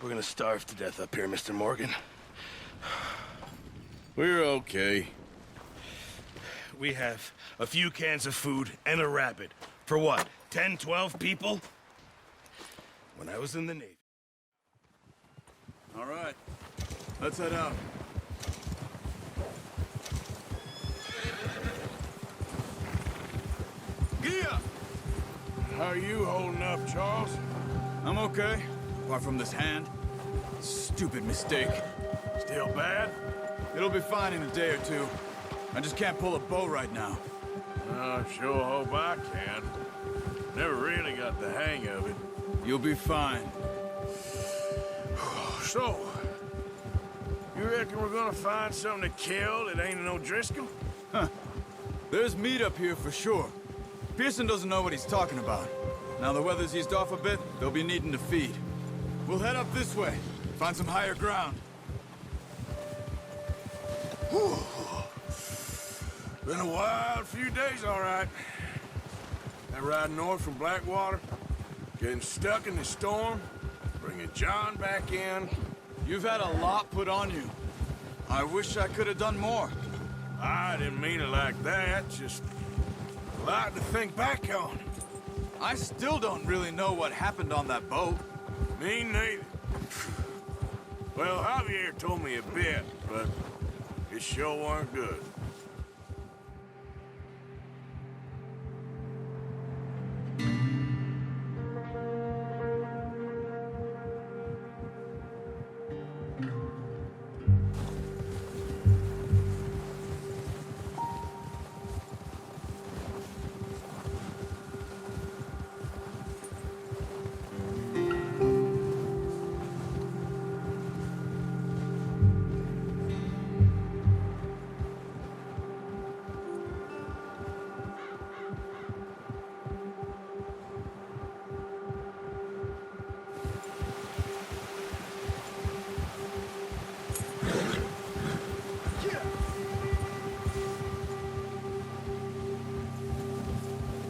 We're gonna starve to death up here, Mr. Morgan. We're okay. We have a few cans of food and a rabbit. For what, 10, 12 people? When I was in the Navy. All right. Let's head out. Gia! How are you holding up, Charles? I'm okay. Apart from this hand. Stupid mistake. Still bad? It'll be fine in a day or two. I just can't pull a bow right now. I sure hope I can. Never really got the hang of it. You'll be fine. So, you reckon we're gonna find something to kill that ain't an O'Driscoll? There's meat up here for sure. Pearson doesn't know what he's talking about. Now the weather's eased off a bit, they'll be needing to feed. We'll head up this way, find some higher ground. Whew. Been a wild few days, all right. That ride north from Blackwater, getting stuck in the storm, bringing John back in. You've had a lot put on you. I wish I could have done more. I didn't mean it like that, just a lot to think back on. I still don't really know what happened on that boat. Me neither. Well, Javier told me a bit, but it sure weren't good.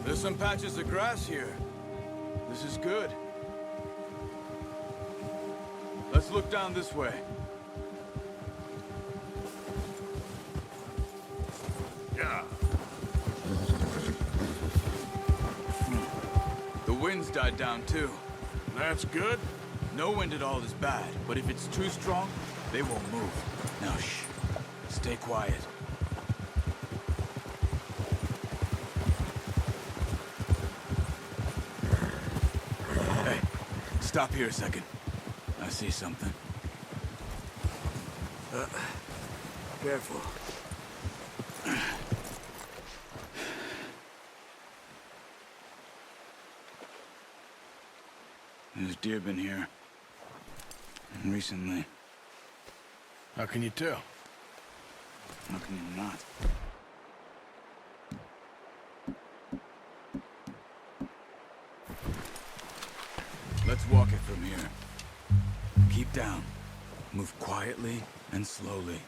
There's some patches of grass here. This is good. Let's look down this way. Yeah. The wind's died down too. That's good. No wind at all is bad, but if it's too strong, they won't move. Now shh. Stay quiet. Hey, stop here a second. I see something. Careful. There's deer been here. Recently. How can you tell? How can you not? Let's walk it from here. Keep down. Move quietly and slowly.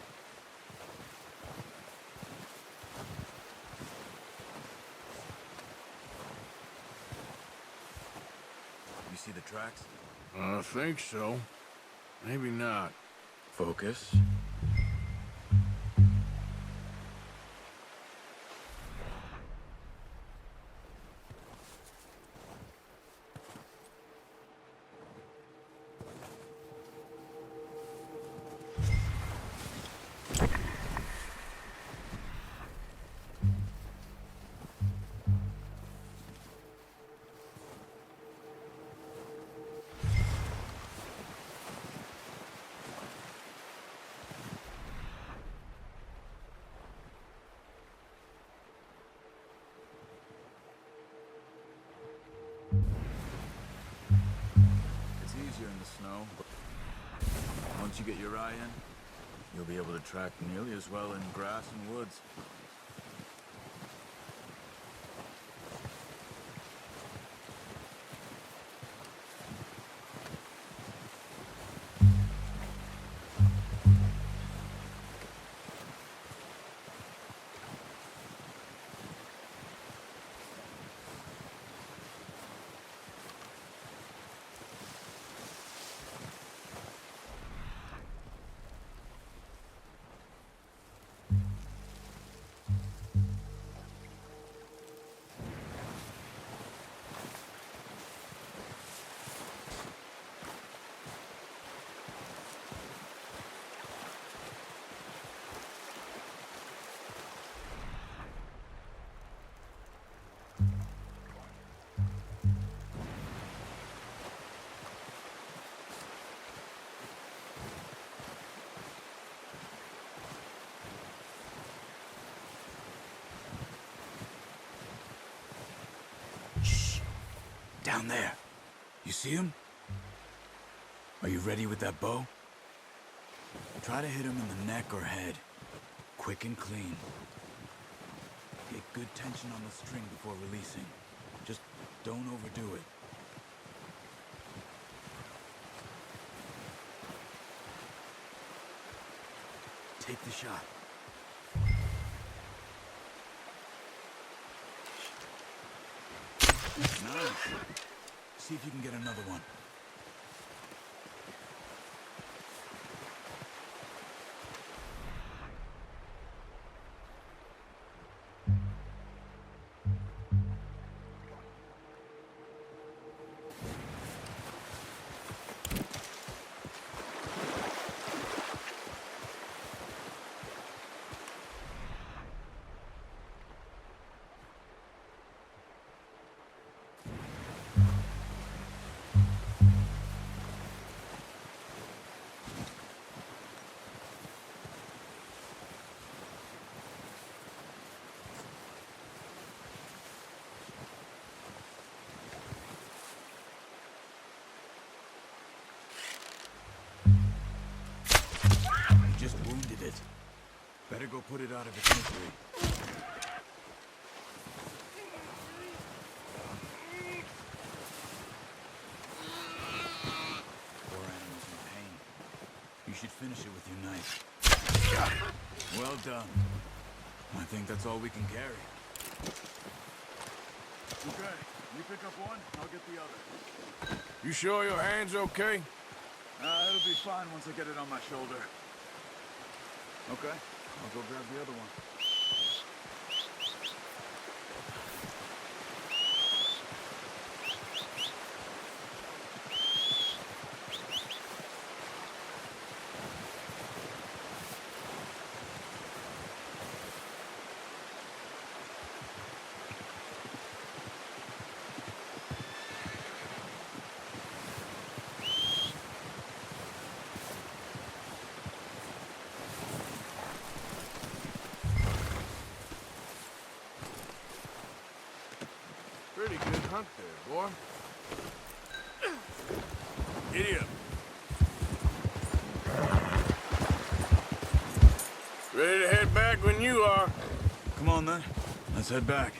You see the tracks? I think so. Maybe not. Focus. It's easier in the snow, but once you get your eye in, you'll be able to track nearly as well in grass and woods. Down there. You see him? Are you ready with that bow? Try to hit him in the neck or head. Quick and clean. Get good tension on the string before releasing. Just don't overdo it. Take the shot. Nice. See if you can get another one. Just wounded it. Better go put it out of its misery. Poor animal's in pain. You should finish it with your knife. Well done. I think that's all we can carry. Okay, you pick up one, I'll get the other. You sure your hand's okay? It'll be fine once I get it on my shoulder. Okay, I'll go grab the other one. Pretty good hunt there, boy. Giddy up. Ready to head back when you are. Come on then. Let's head back.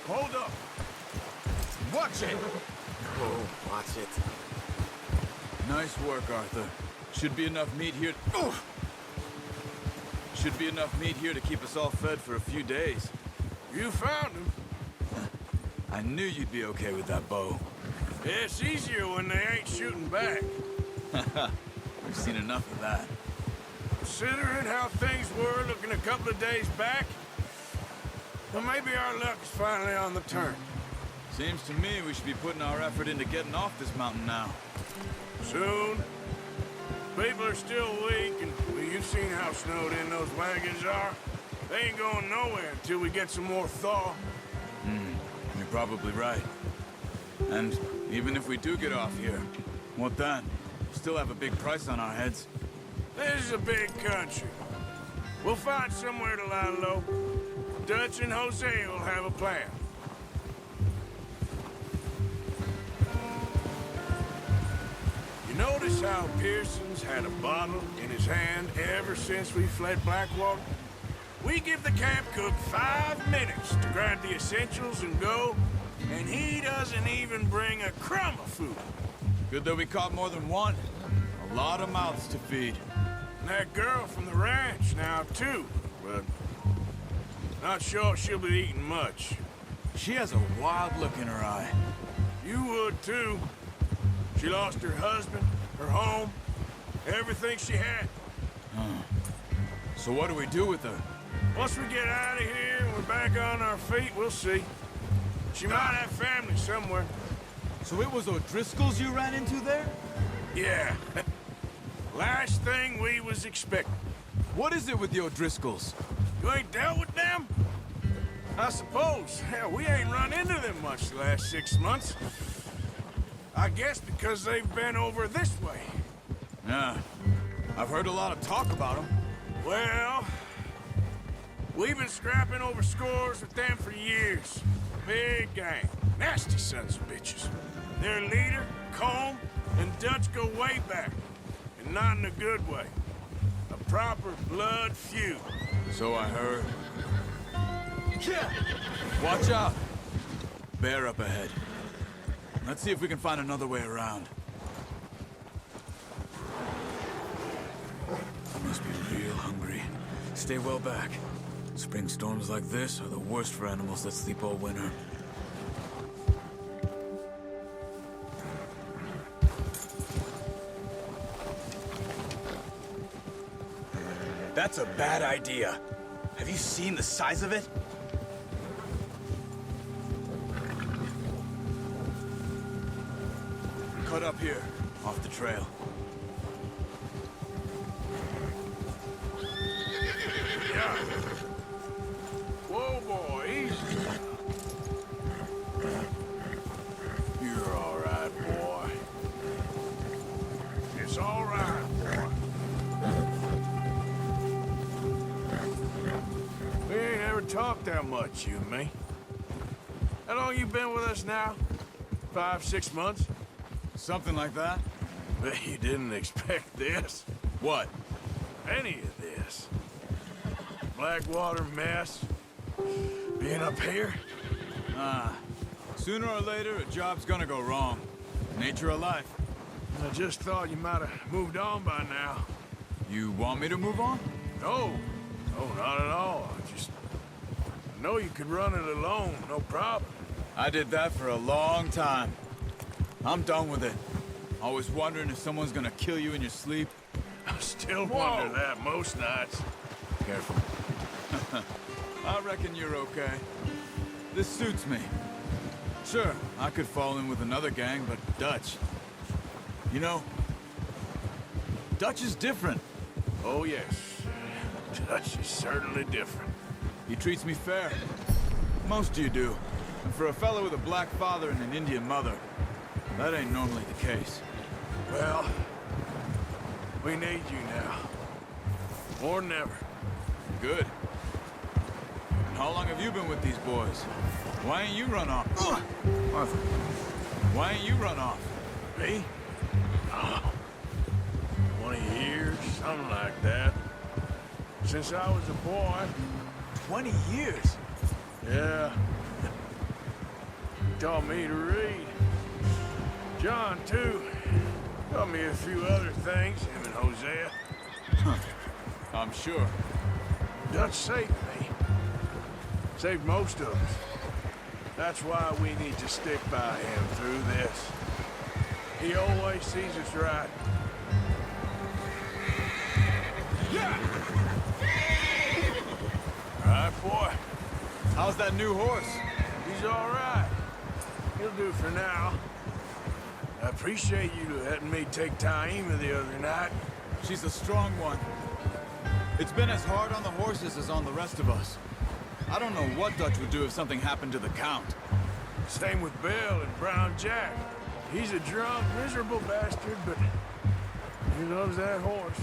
Hold up. Watch it! Oh, watch it. Nice work, Arthur. Should be enough meat here. Should be enough meat here to keep us all fed for a few days. You found him. I knew you'd be okay with that bow. It's easier when they ain't shooting back. We've seen enough of that. Considering how things were looking a couple of days back, well, maybe our luck is finally on the turn. Seems to me we should be putting our effort into getting off this mountain now. Soon. People are still weak, and well, you've seen how snowed in those wagons are. They ain't going nowhere until we get some more thaw. You're probably right. And even if we do get off here, what then? We'll still have a big price on our heads. This is a big country. We'll find somewhere to lie low. Dutch and Jose will have a plan. You notice how Pearson's had a bottle in his hand ever since we fled Blackwater? We give the camp cook 5 minutes to grab the essentials and go, and he doesn't even bring a crumb of food. Good that we caught more than one. A lot of mouths to feed. And that girl from the ranch now, too, but not sure she'll be eating much. She has a wild look in her eye. You would, too. She lost her husband, her home, everything she had. So what do we do with her? Once we get out of here and we're back on our feet, we'll see. She might have family somewhere. So it was O'Driscoll's you ran into there? Yeah. Last thing we was expecting. What is it with the O'Driscolls? You ain't dealt with them? I suppose. Hell, we ain't run into them much the last 6 months. I guess because they've been over this way. Yeah. I've heard a lot of talk about them. Well, We've been scrapping over scores with them for years. Big gang. Nasty sons of bitches. Their leader, Colm, and Dutch go way back. And not in a good way. A proper blood feud. So I heard. Watch out! Bear up ahead. Let's see if we can find another way around. You must be real hungry. Stay well back. Spring storms like this are the worst for animals that sleep all winter. That's a bad idea. Have you seen the size of it? Cut up here, off the trail. Yeah. Whoa, boy, easy. You're all right, boy. It's all right, boy. We ain't ever talked that much, you and me. How long you been with us now? 5, 6 months? Something like that? Bet you didn't expect this. What? Any of this. Blackwater mess. Being up here. Sooner or later, a job's gonna go wrong. Nature of life. I just thought you might have moved on by now. You want me to move on? No. No, not at all. I know you could run it alone, no problem. I did that for a long time. I'm done with it. Always wondering if someone's gonna kill you in your sleep. I still wonder that most nights. Careful. I reckon you're okay. This suits me. Sure, I could fall in with another gang, but Dutch... You know, Dutch is different. Oh, yes. Dutch is certainly different. He treats me fair. Most of you do. And for a fellow with a black father and an Indian mother, that ain't normally the case. Well, we need you now. More than ever. Good. And how long have you been with these boys? Why ain't you run off? Arthur. Why ain't you run off? Me? Oh, 20 years, something like that. Since I was a boy. 20 years? Yeah. Taught me to read. John, too. Taught me a few other things, him and Hosea. I'm sure. Dutch saved me. Saved most of us. That's why we need to stick by him through this. He always sees us right. Yeah! All right, boy. How's that new horse? He's all right. He'll do for now. I appreciate you letting me take Taima the other night. She's a strong one. It's been as hard on the horses as on the rest of us. I don't know what Dutch would do if something happened to the Count. Same with Bill and Brown Jack. He's a drunk, miserable bastard, but he loves that horse.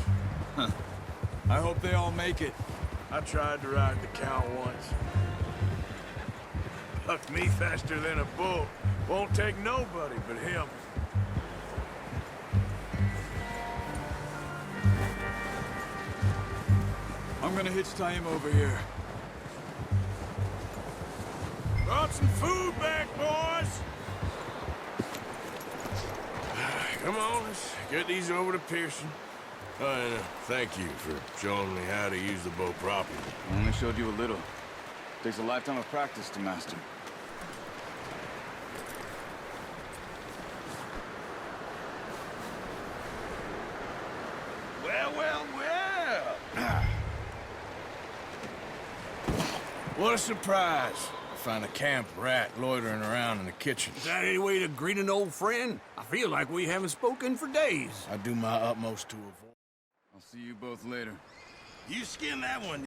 I hope they all make it. I tried to ride the Count once. Hucked me faster than a bull. Won't take nobody but him. I'm gonna hitch Taima over here. Brought some food back, boys! Come on, let's get these over to Pearson. And thank you for showing me how to use the bow properly. I only showed you a little. Takes a lifetime of practice to master. Well, well, well! What a surprise. Find a camp rat loitering around in the kitchen. Is that any way to greet an old friend? I feel like we haven't spoken for days. I do my utmost to avoid. I'll see you both later. You skin that one,